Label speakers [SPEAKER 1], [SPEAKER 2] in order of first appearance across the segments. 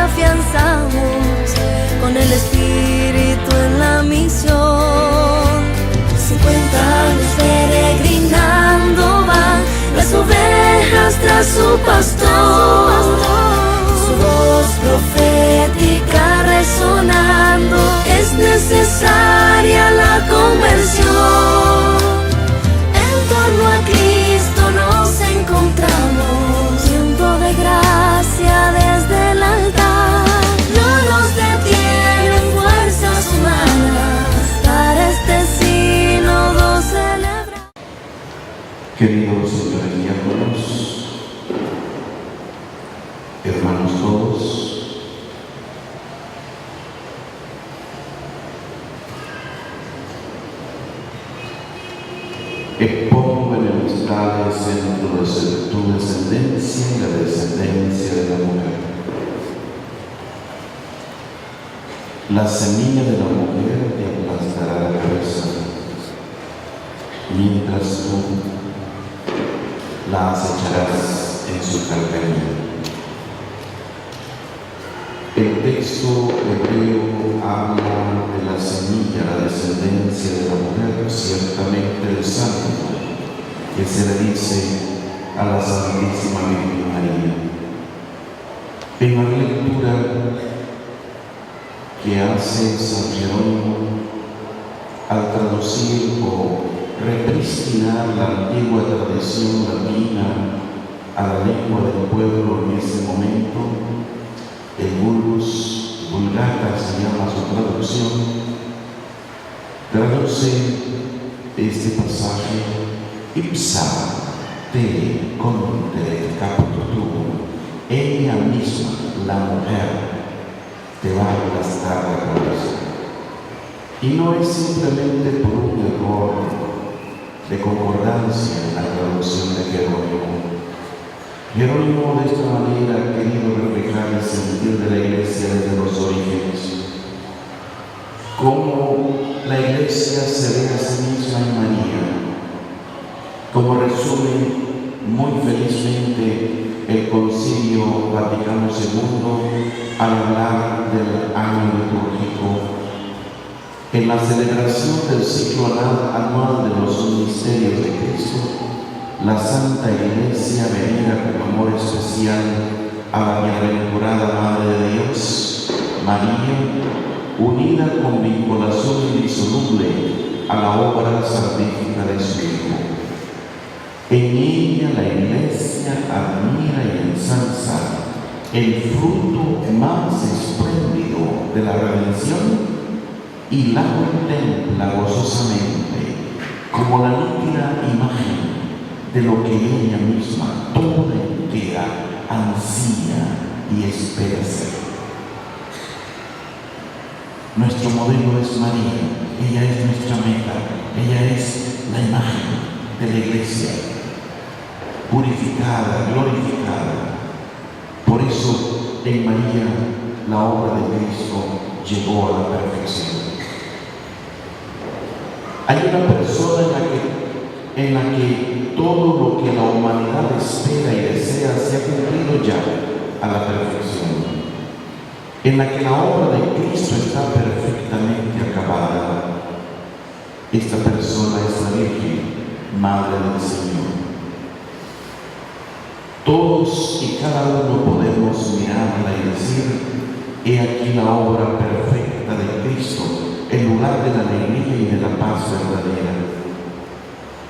[SPEAKER 1] afianzamos con el Espíritu en la misión. 50 años peregrinando van las ovejas tras su pastor. Su voz profética resonando, es necesaria la conversión. En torno a Cristo nos encontramos, tiempo de gracia desde el altar. No nos detienen fuerzas humanas para este sínodo celebrar.
[SPEAKER 2] Queridos diáconos, hermanos todos, pongo enemistades entre tu descendencia y la descendencia de la mujer. La semilla de la mujer te aplastará la cabeza, mientras tú la acecharás en su carcajada. El texto hebreo habla de la semilla, la descendencia de la mujer, ciertamente del santo, que se le dice a la Santísima Virgen María. En la lectura que hace San Jerónimo al traducir o repristinar la antigua tradición latina a la lengua del pueblo en ese momento, el Vulgata Vulgata se llama su traducción, traduce este pasaje: ipsa te conte capto tu, ella misma, la mujer, te va a aplastar la cabeza. Y no es simplemente por un error de concordancia en la traducción de Jerónimo. Jerónimo de esta manera ha querido reflejar el sentir de la Iglesia desde los orígenes. Cómo la Iglesia se ve a sí misma en María, como resume muy felizmente el Concilio Vaticano II al hablar del año litúrgico. En la celebración del ciclo anual de los misterios de Cristo, la Santa Iglesia venera con amor especial a la bienaventurada Madre de Dios, María, unida con vinculación indisoluble a la obra salvífica de su Hijo. En ella la Iglesia admira y ensalza el fruto más espléndido de la redención y la contempla gozosamente como la nítida imagen de lo que ella misma, toda entera, ansía y espera ser. Nuestro modelo es María, ella es nuestra meta, ella es la imagen de la Iglesia, purificada, glorificada. Por eso en María la obra de Cristo llegó a la perfección. Hay una persona en la que todo lo que la humanidad espera y desea se ha cumplido ya a la perfección, en la que la obra de Cristo está perfectamente acabada. Esta persona es la Virgen, Madre del Señor. Todos y cada uno podemos mirarla y decir: he aquí la obra perfecta de Cristo, el lugar de la alegría y de la paz verdadera.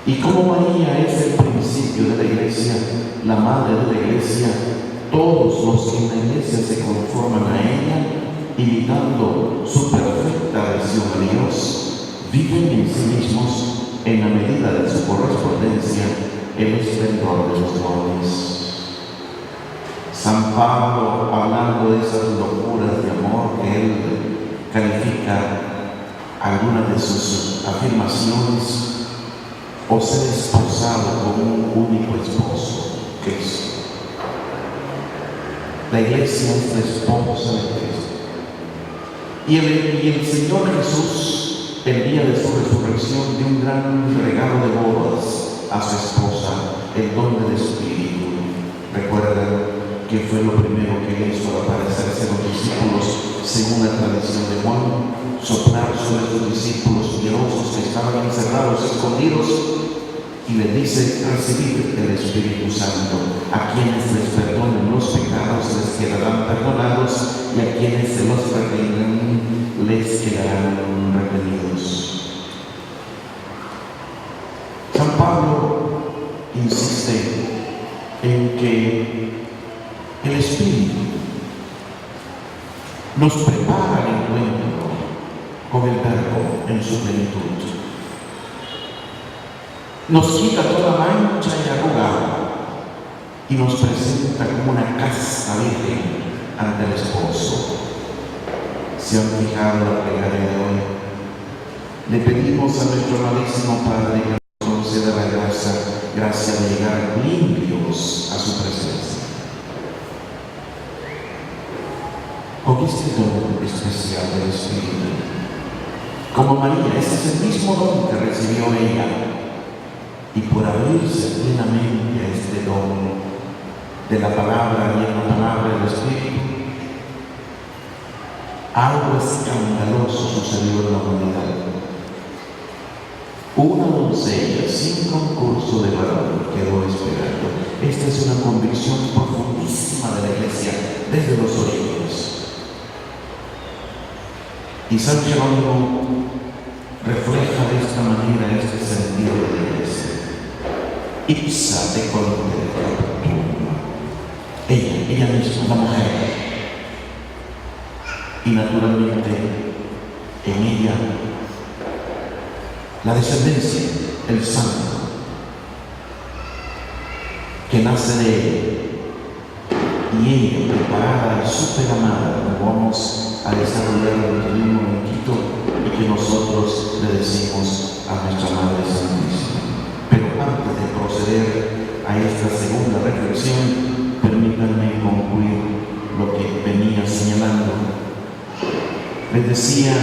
[SPEAKER 2] Y como María es el principio de la Iglesia, la Madre de la Iglesia, todos los que en la Iglesia se conforman a ella, imitando su perfecta adhesión a Dios, viven en sí mismos, en la medida de su correspondencia, el esplendor de los dones. San Pablo, hablando de esas locuras de amor que él califica algunas de sus afirmaciones: os he desposado como un único esposo, Cristo. La Iglesia es la esposa de Cristo. Y el Señor Jesús, el día de su resurrección, dio un gran regalo de bodas a su esposa, el don del Espíritu. Recuerdan ¿qué fue lo primero que hizo al aparecerse a los discípulos, según la tradición de Juan? Soplar sobre los discípulos miedosos que estaban encerrados, escondidos, y les dice: recibid el Espíritu Santo. A quienes les perdonen los pecados les quedarán perdonados, y a quienes se los retengan les quedarán retenidos. San Pablo insiste en que el Espíritu nos prepara el encuentro con el Verbo en su plenitud. Nos quita toda mancha y arruga y nos presenta como una casta virgen ante el esposo. ¿Se han fijado la plegaria de hoy? Le pedimos a nuestro amadísimo Padre que nos conceda la gracia de llegar limpios a su presencia. Con este don especial del Espíritu, como María, ese es el mismo don que recibió ella. Y por abrirse plenamente a este don de la palabra y en la palabra del Espíritu, algo escandaloso sucedió en la humanidad. Una doncella sin concurso de varón quedó esperando. Esta es una convicción profundísima de la Iglesia desde los orígenes. Y San Jerónimo refleja de esta manera este sentido de la Iglesia. Ipsa de ella misma, la mujer, y naturalmente en ella la descendencia, el santo, que nace de ella, y ella preparada y súper amada, como vamos a desarrollar dentro de un momentito, y que nosotros le decimos a nuestra Madre Santísima. Pero antes de proceder a esta segunda reflexión, permítanme concluir lo que venía señalando. Les decía,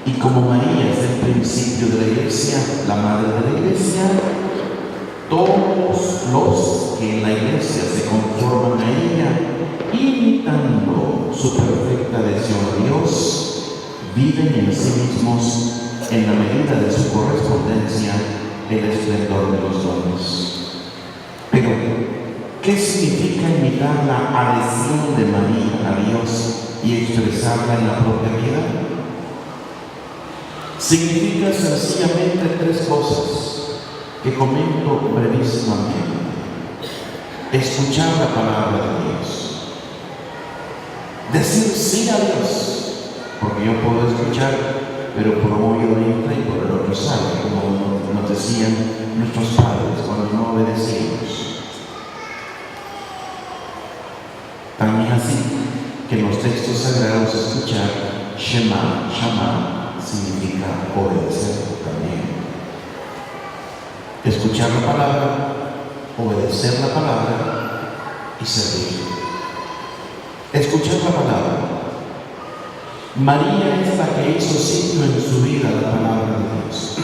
[SPEAKER 2] y como María es el principio de la Iglesia, la Madre de la Iglesia, todos los que en la Iglesia se conforman a ella, imitando su perfecta adhesión a Dios, viven en sí mismos, en la medida de su correspondencia, el esplendor de los dones. Pero, ¿qué significa imitar la adhesión de María a Dios y expresarla en la propia vida? Significa sencillamente tres cosas que comento brevísimamente. Escuchar la palabra de Dios, decir sí a Dios, porque yo puedo escuchar, pero por un oído entra y por el otro sale, como nos decían nuestros padres cuando no obedecíamos. También así que en los textos sagrados escuchar Shema, Shama, significa obedecer también. Escuchar la palabra, obedecer la palabra y servir. Escuchar la palabra. María es la que hizo sitio en su vida la palabra de Dios.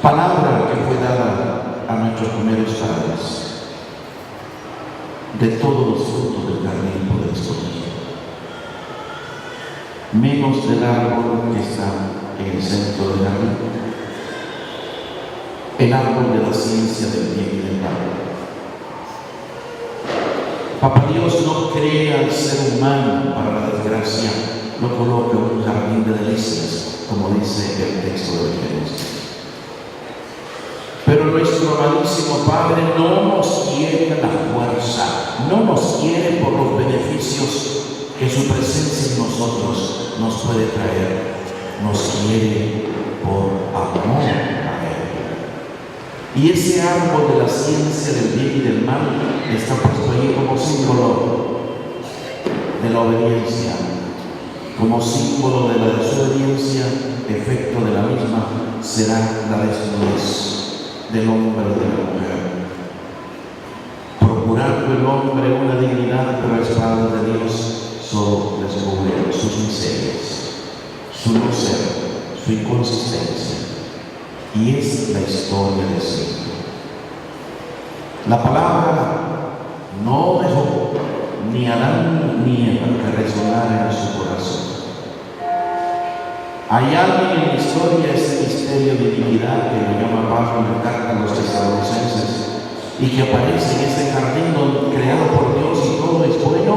[SPEAKER 2] Palabra que fue dada a nuestros primeros padres. De todos los frutos del jardín podéis comer, menos del árbol que está en el centro del jardín, el árbol de la ciencia del bien y del mal. Papá Dios no crea al ser humano para la desgracia, lo coloca en un jardín de delicias, como dice el texto del Génesis. Pero nuestro amadísimo Padre no nos quiere a la fuerza, no nos quiere por los beneficios que su presencia en nosotros nos puede traer, nos quiere por amor a Él. Y ese árbol de la ciencia del bien y del mal está puesto ahí como símbolo de la obediencia, como símbolo de la desobediencia. Efecto de la misma será la desnudez del hombre y de la mujer, procurando el hombre una dignidad, pero a espaldas de Dios solo descubre sus miserias, su no ser, su inconsistencia, y es la historia de siempre. La palabra ni Adán ni Eva que resonara en su corazón. Hay alguien en la historia, ese misterio de divinidad que lo llama Pablo en la carta a los Tesalonicenses, y que aparece en ese jardín creado por Dios y todo es bueno.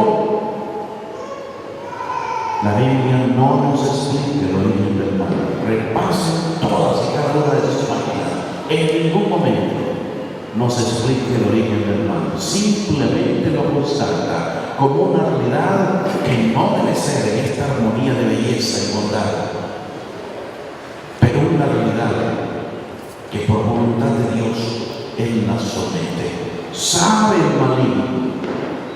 [SPEAKER 2] La Biblia no nos explica el origen del mal. Repasen todas y cada una de sus páginas. En ningún momento nos explica el origen del mal. Simplemente lo constata como una realidad que no debe ser en esta armonía de belleza y bondad, pero una realidad que por voluntad de Dios Él la somete. Sabe el maligno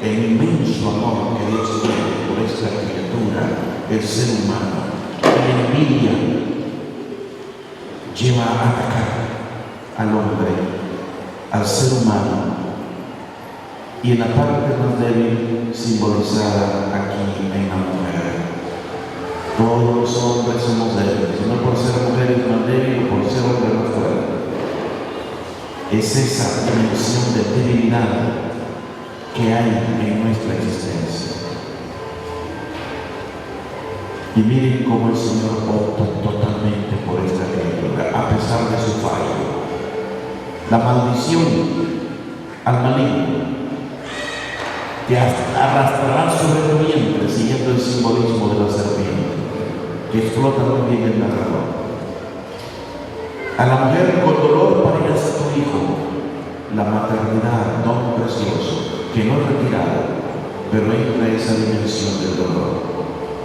[SPEAKER 2] el inmenso amor que Dios tiene por esta criatura, el ser humano, y la envidia lleva a atacar al hombre, al ser humano, y en la parte más débil simbolizada aquí en la mujer. Todos los hombres somos débiles, no por ser mujeres más débiles o por ser hombres más fuertes. Es esa dimensión de debilidad que hay en nuestra existencia. Y miren cómo el Señor opta totalmente por esta criatura, a pesar de su fallo. La maldición al maligno te arrastrará sobre tu vientre, siguiendo el simbolismo de la serpiente, que explota muy bien el narrador. A la mujer con dolor parirás a tu hijo. La maternidad, don precioso, que no es retirado, pero entra esa dimensión del dolor,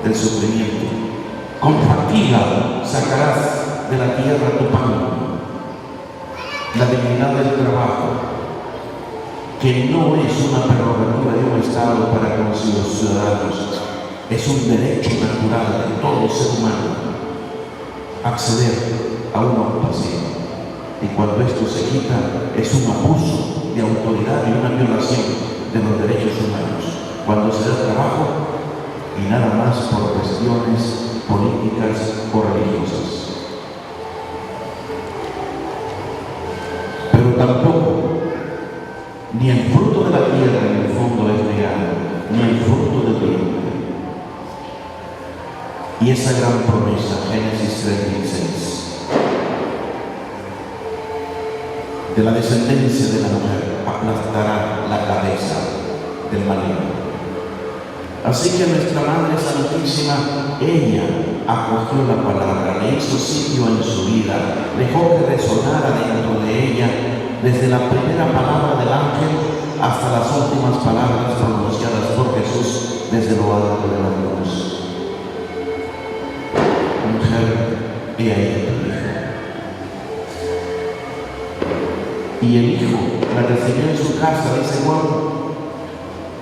[SPEAKER 2] del sufrimiento. Con fatiga sacarás de la tierra tu pan. La dignidad del trabajo, que no es una prerrogativa de un Estado para con sus ciudadanos, es un derecho natural de todo ser humano acceder a una ocupación. Y cuando esto se quita, es un abuso de autoridad y una violación de los derechos humanos. Cuando se da trabajo, y nada más por cuestiones políticas o religiosas. Pero tampoco, ni el fruto de la tierra en el fondo es legal, ni el fruto del vientre. Y esa gran promesa, Génesis 3:16. De la descendencia de la mujer aplastará la cabeza del maligno. Así que nuestra Madre Santísima, ella acogió la palabra, le hizo sitio en su vida, dejó que resonara dentro de ella, desde la primera palabra del ángel hasta las últimas palabras pronunciadas por Jesús desde lo alto de la cruz. Mujer, he ahí tu hijo. Y el hijo la recibió en su casa, dice Juan,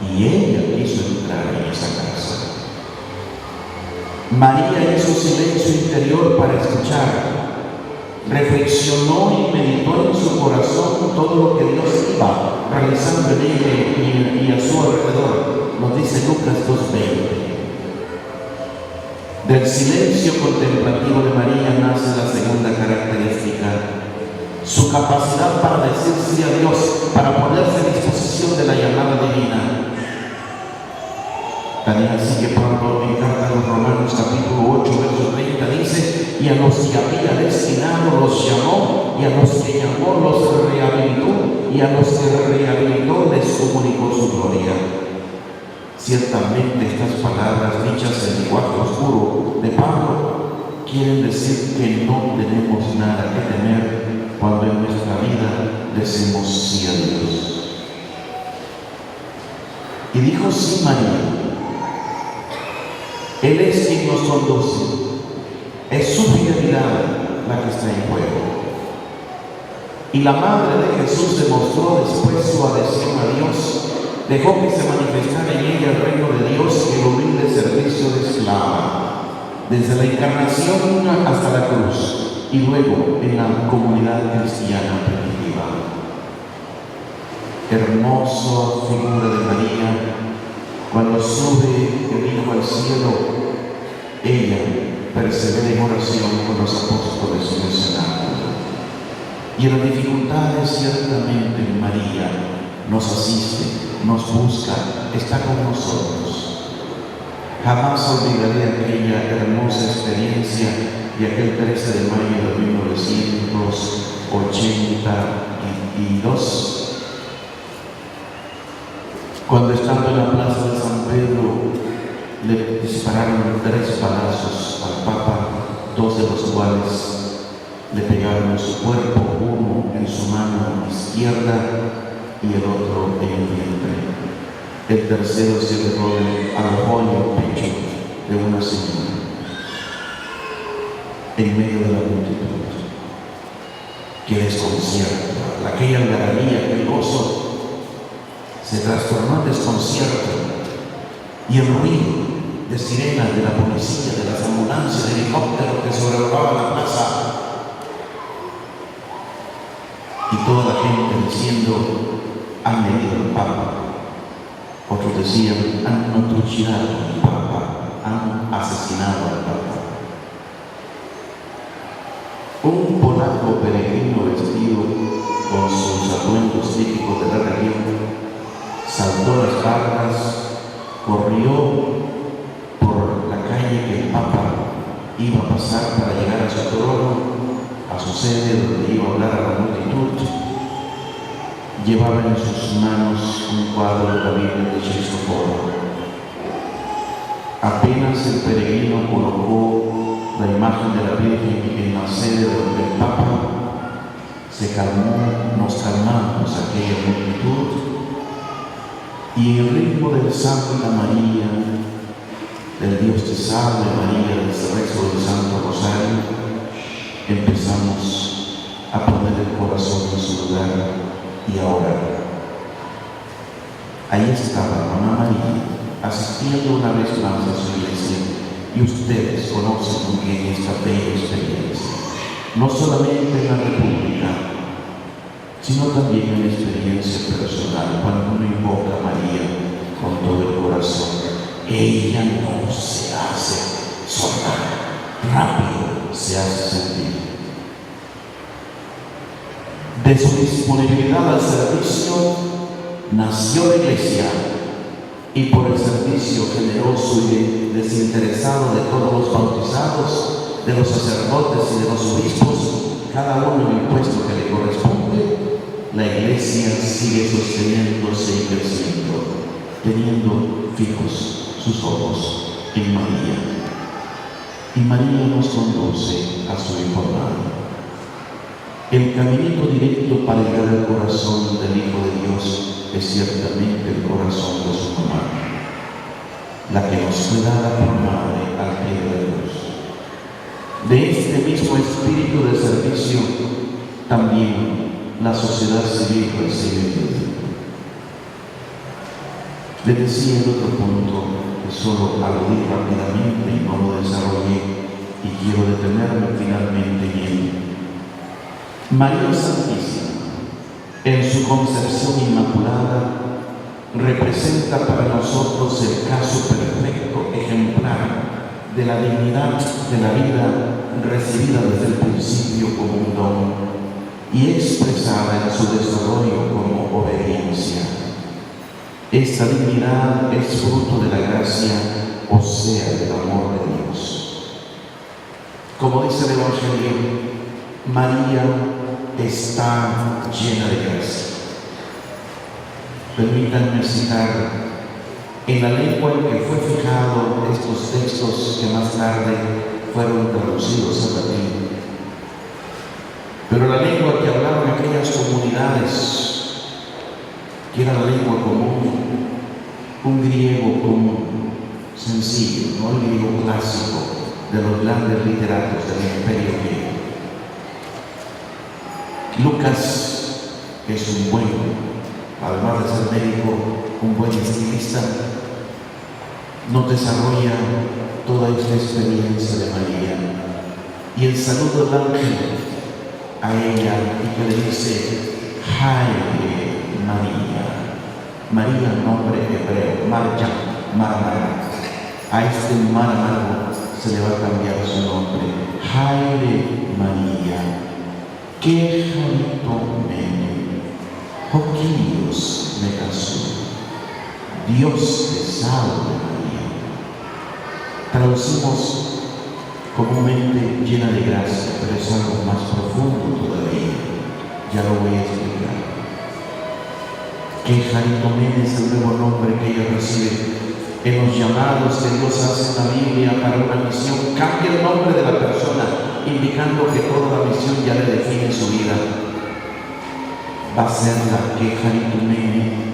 [SPEAKER 2] y ella quiso entrar en esa casa. María hizo silencio interior para escuchar, reflexionó y meditó en su corazón todo lo que Dios iba realizando en ella y a su alrededor. Nos dice Lucas 2:20. Del silencio contemplativo de María nace la segunda característica: su capacidad para decir sí a Dios, para ponerse a disposición de la llamada divina. También así que Pablo en carta a los Romanos capítulo 8 verso 30 dice: y a los que había destinado los llamó, y a los que llamó los rehabilitó, y a los que rehabilitó les comunicó su gloria. Ciertamente estas palabras dichas en lenguaje oscuro de Pablo quieren decir que no tenemos nada que temer cuando en nuestra vida decimos sí a Dios. Y dijo sí María. Él es quien nos conduce. Es su fidelidad la que está en juego. Y la madre de Jesús demostró después su adhesión a Dios. Dejó que se manifestara en ella el reino de Dios y el humilde servicio de esclava, desde la encarnación hasta la cruz y luego en la comunidad cristiana primitiva. Hermosa figura de María, cuando sube el Hijo al cielo, ella persevera en oración con los apóstoles en el cenáculo. Y en las dificultades ciertamente María nos asiste, nos busca, está con nosotros. Jamás olvidaré aquella hermosa experiencia de aquel 13 de mayo de 1982, cuando estando en la plaza de San Pedro le dispararon 3 balazos al Papa, 2 de los cuales le pegaron en su cuerpo, uno en su mano izquierda y el otro en el vientre. El tercero se alojó en el pecho de una señora, en medio de la multitud. Qué desconcierto, aquella algarabía, aquel gozo se transformó en desconcierto, y el ruido de sirenas de la policía, de las ambulancias, de helicópteros que sobrevolaban la plaza, y toda la gente diciendo: han herido al Papa. Otros decían: han trucidado al Papa, han asesinado al Papa. Un polaco peregrino vestido con sus atuendos típicos de la región saltó las barras, corrió por la calle que el Papa iba a pasar para llegar a su trono, a su sede donde iba a hablar a la multitud. Llevaba en sus manos un cuadro de la Biblia de Chistopolo. Apenas el peregrino colocó la imagen de la Virgen en la sede donde el Papa se calmó, nos calmamos aquella multitud, y en el ritmo del Santa María, del Dios te salve María, del rezo del Santo Rosario, empezamos a poner el corazón en su lugar y a orar. Ahí estaba Mamá María, asistiendo una vez más a su iglesia, y ustedes conocen muy bien esta bella experiencia, no solamente en la República, sino también en la experiencia personal, cuando uno invoca a María con todo el corazón. Ella no se hace sonar, rápido se hace sentir. De su disponibilidad al servicio nació la iglesia, y por el servicio generoso y desinteresado de todos los bautizados, de los sacerdotes y de los obispos, cada uno en el puesto que le corresponde, la iglesia sigue sosteniéndose y creciendo, teniendo fijos sus ojos en María. Y María nos conduce a su Hijo amado. El caminito directo para llegar al corazón del Hijo de Dios es ciertamente el corazón de su mamá, la que nos fue dada por madre al pie de la cruz. De este mismo espíritu de servicio también la sociedad civil recibe. Le decía el otro punto que solo aludí rápidamente y no lo desarrollé, y quiero detenerme finalmente en él. María Santísima, en su concepción inmaculada, representa para nosotros el caso perfecto, ejemplar, de la dignidad de la vida recibida desde el principio como un don y expresada en su desarrollo como obediencia. Esta dignidad es fruto de la gracia, o sea, del amor de Dios. Como dice el Evangelio, María está llena de gracia. Permítanme citar en la lengua en que fue fijado estos textos que más tarde fueron traducidos al latín. Pero la lengua que hablaban aquellas comunidades, que era la lengua común, un griego común, sencillo, no el griego clásico de los grandes literatos del Imperio griego. Lucas, que es un buen, además de ser médico, un buen estilista, nos desarrolla toda esta experiencia de María. Y el saludo del ángel a ella, y que le dice: Haile María. María, nombre hebreo, Marja, Marmara. A este Marmara se le va a cambiar su nombre. Haile María. Que jarito mene, Joquillos me casó. Dios te salve María. Traducimos comúnmente llena de gracia, pero es algo más profundo todavía. Ya lo voy a explicar. Que Jaritomene es el nuevo nombre que ella recibe en los llamados que Dios hace en la Biblia para una misión. Cambia el nombre de la persona, indicando que toda la misión ya le define su vida. Va a ser la que Jaritomene,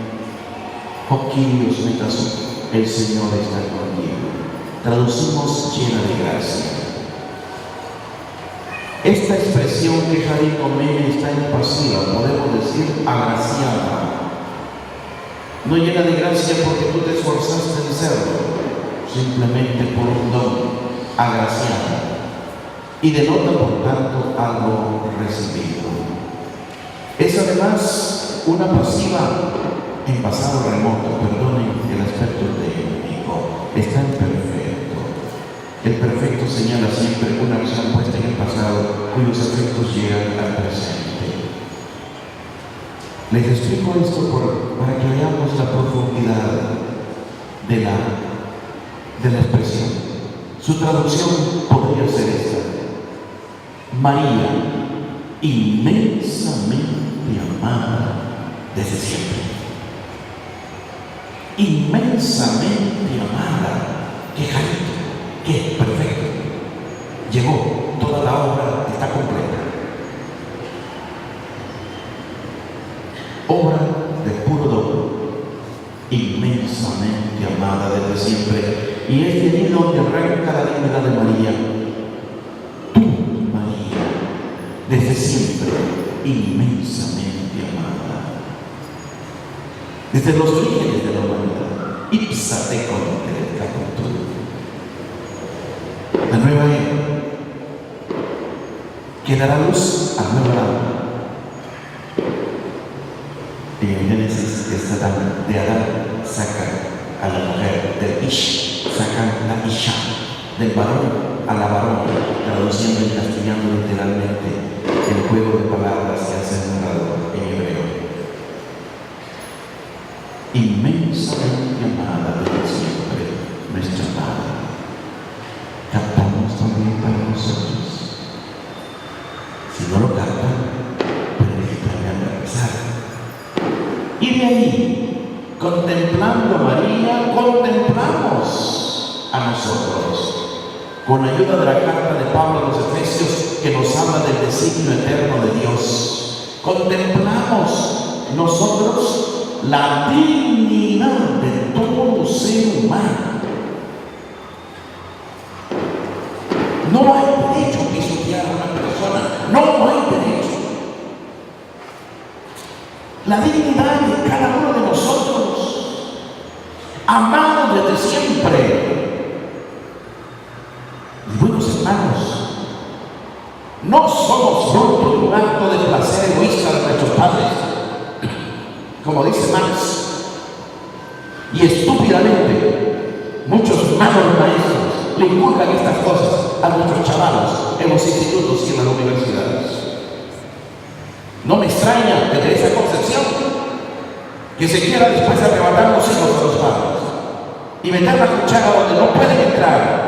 [SPEAKER 2] o Kyrios Metasu, el Señor está contigo. Traducimos llena de gracia. Esta expresión que Jaritomene está en pasiva, podemos decir agraciada. No llena de gracia porque tú te esforzaste en serlo, simplemente por un don, agraciada. Y denota por tanto algo recibido. Es además una pasiva en pasado remoto, perdonen el aspecto técnico, está en perfecto. El perfecto señala siempre una acción puesta en el pasado cuyos efectos llegan al presente. Les explico esto para que veamos la profundidad de la expresión. Su traducción podría ser esta: María, inmensamente amada desde siempre. Inmensamente amada. ¡Qué jarito! ¡Qué perfecto! Llegó, toda la obra está completa. Obra de puro don, inmensamente amada desde siempre. Y es de allí donde arranca la dignidad de María. Tú, María, desde siempre, inmensamente amada. Desde los orígenes de la humanidad, ipsa te conte la nueva era, que dará luz al nuevo Adán. En Génesis, de Adán saca a la mujer, del Ish, sacan la Isha, del varón a la varón, traduciendo y castellano literalmente el juego de palabras que hace narrado en hebreo. Inmensamente amada desde siempre, nuestra Madre. Cantamos también para nosotros. Si no lo cantan, permítanme empezar. Y de ahí, contemplando a María, contemplamos a nosotros. Con ayuda de la carta de Pablo a los Efesios, que nos habla del designio eterno de Dios, contemplamos nosotros la dignidad de todo ser humano. No hay derecho a pisotear a una persona, no hay derecho. La dignidad de cada uno de nosotros, amados desde siempre. Mis buenos hermanos, no somos fruto de un acto de placer egoísta de nuestros padres, como dice Marx, y estúpidamente muchos malos maestros le inculcan estas cosas a nuestros chavalos en los institutos y en las universidades. No me extraña desde esa concepción que se quiera después arrebatar los hijos a los padres y meter la cuchara donde no pueden entrar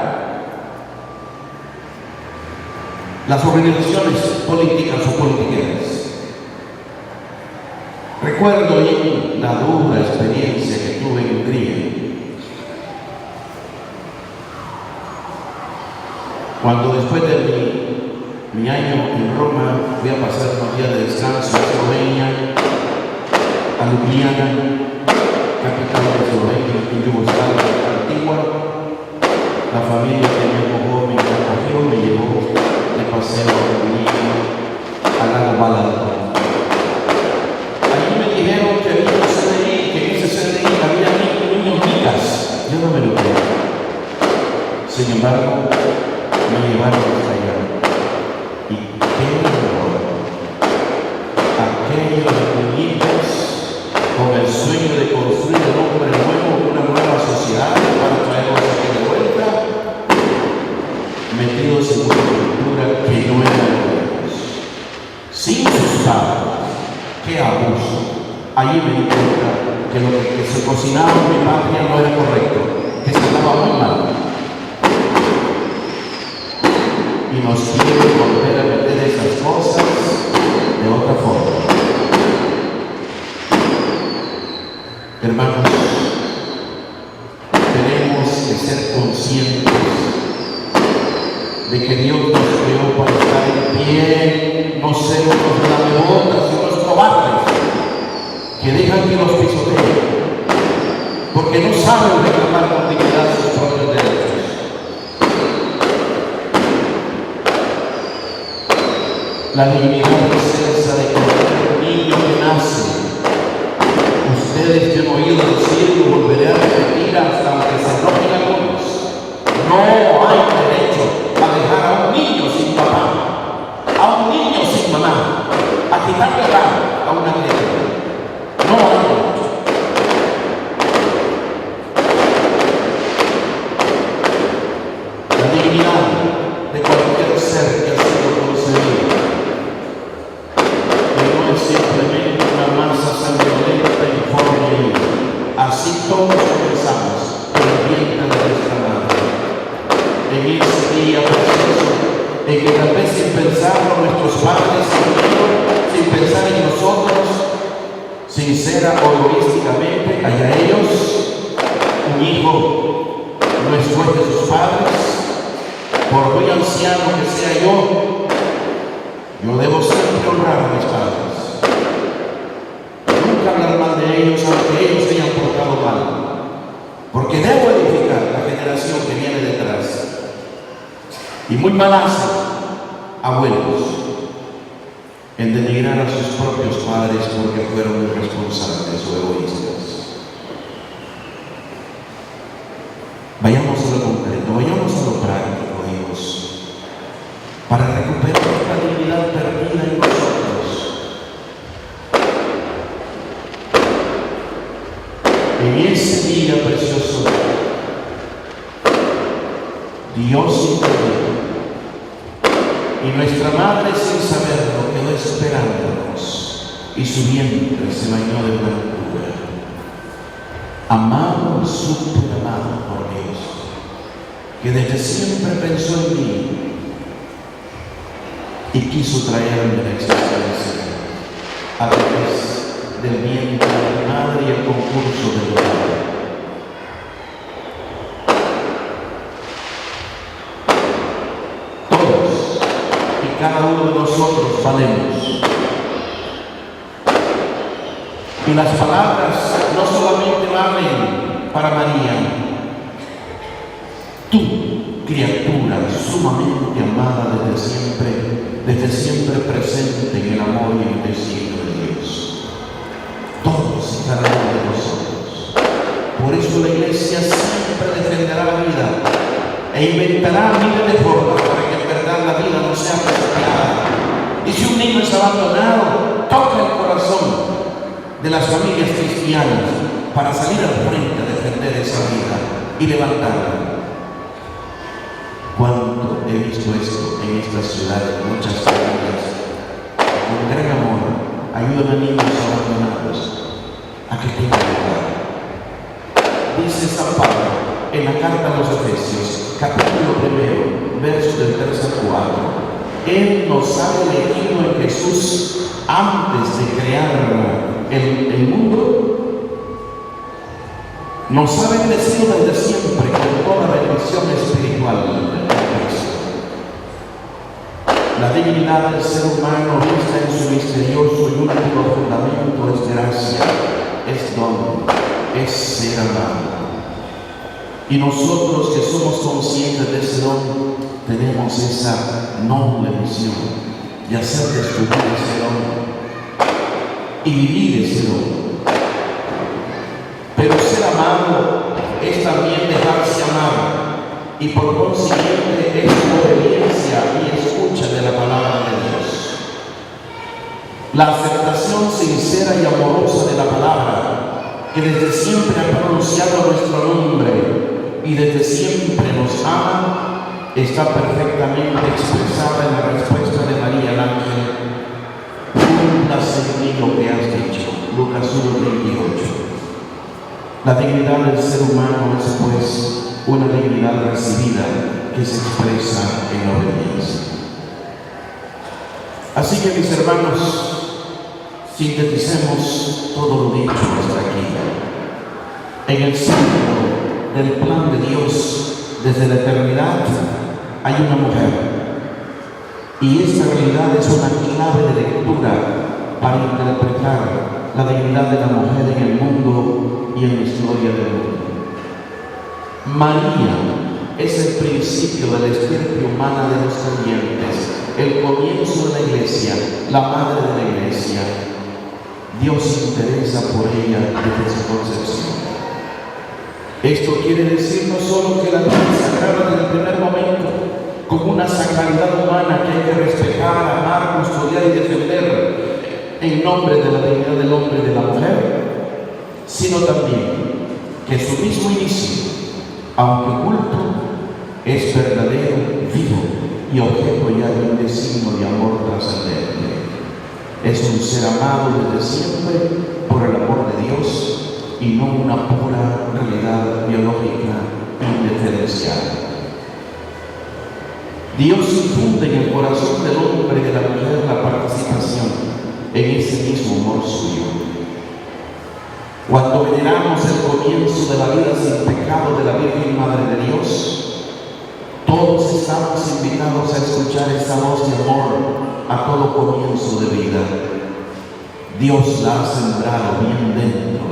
[SPEAKER 2] las organizaciones políticas o politiqueras. Recuerdo bien la dura experiencia que tuve en Hungría, cuando después de mi año en Roma fui a pasar unos días de descanso en Eslovenia, a Ljubljana, capital de Eslovenia, en Yugoslavia antigua. La familia que me acogió me llevó de paseo al lago Balatón. Allí me dijeron que había un CDI, que en ese CDI había niños micas. Yo no me lo creo. Sin embargo, me llevaron hasta allá. Y qué horror. Aquellos niñitos con el sueño de construir un hombre nuevo, una nueva sociedad para traerlos aquí de vuelta, metidos en una cultura que no era de Dios, sin sus padres. ¡Qué abuso! Allí me di cuenta que lo que se cocinaba en mi patria no era correcto, que se estaba muy mal. Y nos quiere volver a meter esas cosas de otra forma. Hermanos, tenemos que ser conscientes de que Dios nos creó para estar en pie, no ser unos lamebotas y unos cobardes que dejan que los pisoteen, porque no saben reclamar con dignidad sus propios derechos. La dignidad excelsa de cualquier niño que nace. Ustedes que han oído decir, y volveré a repetir hasta que se enojen algunos: no hay derecho a dejar a un niño sin papá, a un niño sin mamá, a quitarle a una criatura. No hay derecho. La dignidad de cualquier ser que ha sido concebido, que no es simplemente una masa sanguinolenta informe, así todos comenzamos por el vientre de nuestra madre. En ese día precioso, en que tal vez sin pensarlo nuestros padres sin pensar en nosotros, sincera o egoísticamente, hacia ellos, un hijo no es juez de sus padres, por muy anciano que sea yo debo siempre honrar a mis padres. Nunca hablar mal de ellos, aunque ellos se hayan portado mal, porque debo edificar la generación que viene detrás. Y muy mal hacen abuelos en denigrar a sus propios padres porque fueron irresponsables o egoístas. Vayamos a lo concreto, vayamos a lo práctico, hijos, para recuperar la dignidad perdida en nosotros. En ese día precioso, Dios intervino y nuestra madre, sin saberlo, quedó esperándonos y su vientre se bañó de blancura. Amado y súper amado por Dios, que desde siempre pensó en mí y quiso traerme la existencia a través del vientre de mi madre y el concurso de mi padre. Todos y cada uno de nosotros valemos. Y las palabras no solamente valen para María. Tú, criatura sumamente amada desde siempre presente en el amor y en el designio de Dios. Todos y cada uno de nosotros. Por eso la Iglesia siempre defenderá la vida e inventará miles de formas para que en verdad la vida no sea pisoteada. Y si un niño es abandonado, toca el corazón de las familias cristianas para salir al frente a defender esa vida y levantarla. Cuánto he visto esto en esta ciudad, en muchas familias, con gran amor, ayudan a niños abandonados a que tengan lugar. Dice San Pablo en la carta a los Efesios, capítulo 1, versos del 3 al 4, Él nos ha elegido en Jesús antes de crear el mundo. Nos ha bendecido desde siempre con toda bendición espiritual. La dignidad del ser humano vista en su misterioso y último fundamento es gracia, es don, es ser amado. Y nosotros que somos conscientes de ese don, tenemos esa noble misión de hacer descubrir ese don y vivir ese don. Pero ser amado es también dejarse amar, y por consiguiente es obediencia y escucha de la palabra de Dios. La aceptación sincera y amorosa de la palabra, que desde siempre ha pronunciado nuestro nombre y desde siempre nos ama, está perfectamente expresada en la respuesta de María al ángel: cumplas en mí lo que has dicho. Lucas 1:28. La dignidad del ser humano es pues una dignidad recibida que se expresa en obediencia. Así que, mis hermanos, sinteticemos todo lo dicho hasta aquí. En el centro del plan de Dios desde la eternidad hay una mujer, y esta realidad es una clave de lectura para interpretar la dignidad de la mujer en el mundo y en la historia del mundo. María es el principio de la estirpe humana de los creyentes, el comienzo de la iglesia, la madre de la iglesia. Dios se interesa por ella desde su concepción. Esto quiere decir no solo que la vida sagrada desde el primer momento, como una sacralidad humana que hay que respetar, amar, custodiar y defender en nombre de la dignidad del hombre y de la mujer, sino también que su mismo inicio, aunque oculto, es verdadero, vivo y objeto ya de un designio de amor trascendente. Es un ser amado desde siempre por el amor de Dios y no una pura realidad biológica indiferencial. Dios infunde en el corazón del hombre y de la mujer la participación en ese mismo amor suyo. Cuando veneramos el comienzo de la vida sin pecado de la Virgen Madre de Dios, todos estamos invitados a escuchar esa voz de amor a todo comienzo de vida. Dios la ha sembrado bien dentro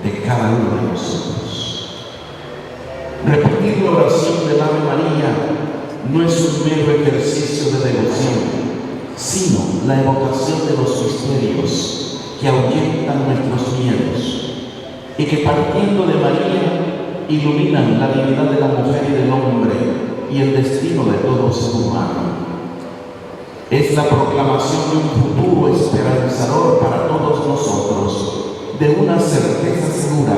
[SPEAKER 2] de cada uno de nosotros. Repetir la oración del Ave María no es un mero ejercicio de devoción, sino la evocación de los misterios que ahuyentan nuestros miedos y que, partiendo de María, iluminan la dignidad de la mujer y del hombre y el destino de todo ser humano. Es la proclamación de un futuro esperanzador para todos nosotros, de una certeza segura,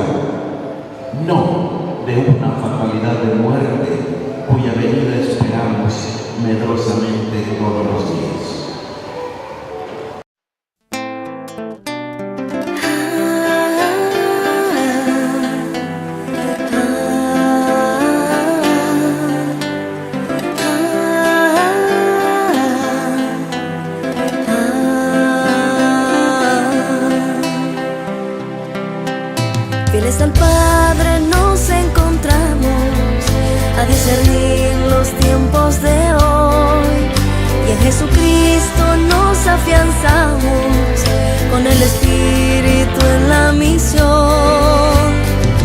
[SPEAKER 2] no de una fatalidad de muerte cuya venida esperamos medrosamente todos los días.
[SPEAKER 1] Fieles al Padre nos encontramos a discernir los tiempos de hoy, y en Jesucristo nos afianzamos con el Espíritu en la misión.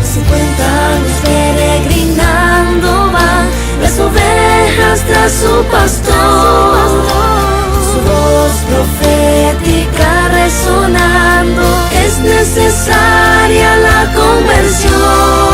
[SPEAKER 1] 50 años peregrinando van las ovejas tras su pastor, su voz profética resonando, es necesaria la conversión.